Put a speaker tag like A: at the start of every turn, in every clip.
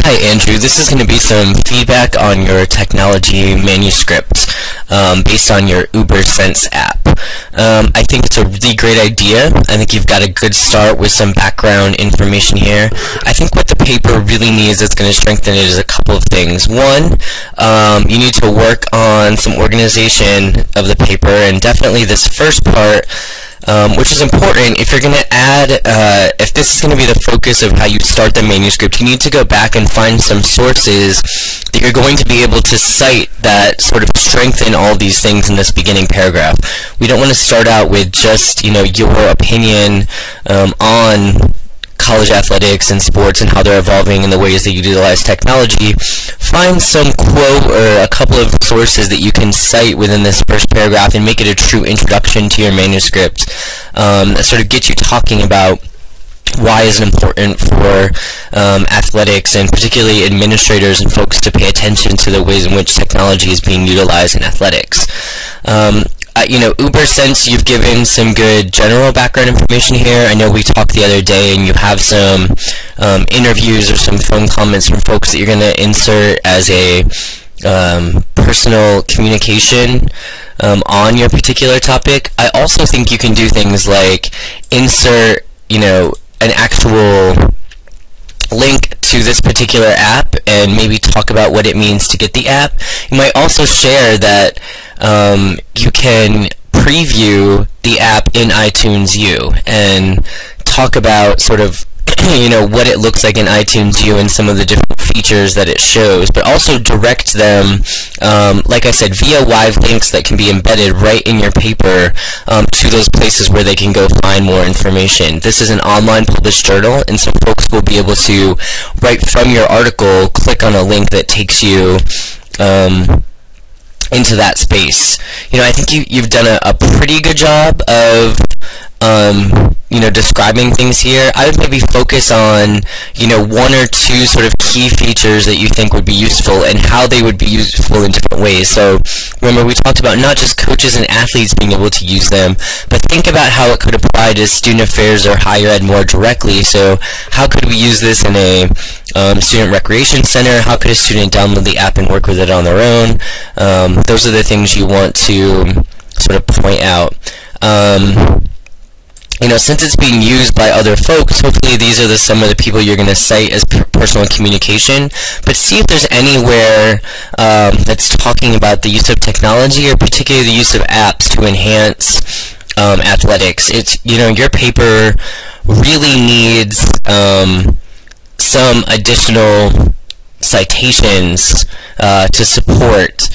A: Hi Andrew, this is going to be some feedback on your technology manuscript based on your UberSense app. I think it's a really great idea. I think you've got a good start with some background information here. I think what the paper really needs that's going to strengthen it is a couple of things. One, you need to work on some organization of the paper, and definitely this first part, which is important. If you're going to add, if this is going to be the focus of how you start the manuscript, you need to go back and find some sources that you're going to be able to cite that sort of strengthen all these things in this beginning paragraph. We don't want to start out with just, your opinion on college athletics and sports and how they're evolving in the ways that you utilize technology. Find some quote or a couple of sources that you can cite within this first paragraph and make it a true introduction to your manuscript that sort of gets you talking about why is it important for athletics and particularly administrators and folks to pay attention to the ways in which technology is being utilized in athletics. UberSense, you've given some good general background information here. I know we talked the other day and you have some interviews or some phone comments from folks that you're going to insert as a personal communication on your particular topic. I also think you can do things like insert, an actual link to this particular app and maybe talk about what it means to get the app. You might also share that you can preview the app in iTunes U and talk about sort of what it looks like in iTunes U and some of the different features that it shows, but also direct them, like I said, via live links that can be embedded right in your paper to those places where they can go find more information. This is an online published journal, and so folks will be able to, right from your article, click on a link that takes you into that space. I think you've done a pretty good job of describing things here. I would maybe focus on, one or two sort of key features that you think would be useful and how they would be useful in different ways. So remember, we talked about not just coaches and athletes being able to use them, but think about how it could apply to student affairs or higher ed more directly. So how could we use this in a student recreation center? How could a student download the app and work with it on their own? Those are the things you want to sort of point out. Since it's being used by other folks, hopefully these are some of the people you're going to cite as personal communication. But see if there's anywhere that's talking about the use of technology or particularly the use of apps to enhance athletics. It's, your paper really needs some additional citations to support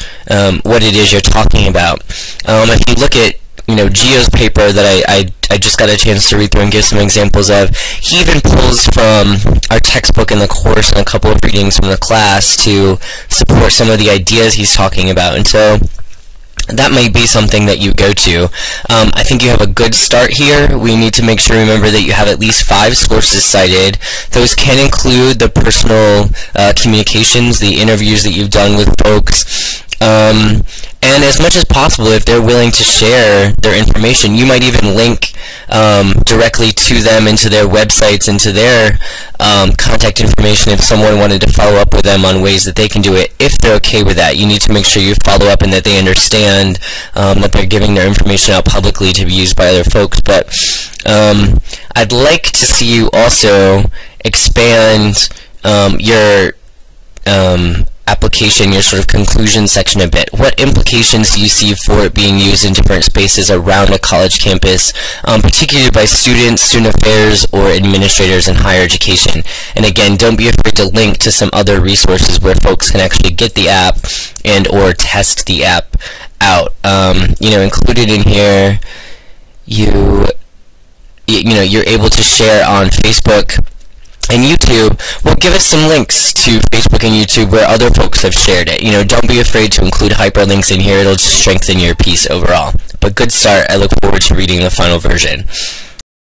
A: what it is you're talking about. If you look at Gio's paper that I just got a chance to read through and give some examples of, he even pulls from our textbook in the course and a couple of readings from the class to support some of the ideas he's talking about. And so that may be something that you go to. I think you have a good start here. We need to make sure, remember, that you have at least 5 sources cited. Those can include the personal communications, the interviews that you've done with folks. And as much as possible, if they're willing to share their information, you might even link directly to them into their websites, into their contact information if someone wanted to follow up with them on ways that they can do it. If they're okay with that, you need to make sure you follow up and that they understand that they're giving their information out publicly to be used by other folks. But I'd like to see you also expand your application, your sort of conclusion section a bit. What implications do you see for it being used in different spaces around a college campus, particularly by students, student affairs, or administrators in higher education? And again, don't be afraid to link to some other resources where folks can actually get the app and or test the app out. Included in here, you're able to share on Facebook and YouTube. Well, give us some links to Facebook and YouTube where other folks have shared it. Don't be afraid to include hyperlinks in here. It'll just strengthen your piece overall. But good start. I look forward to reading the final version.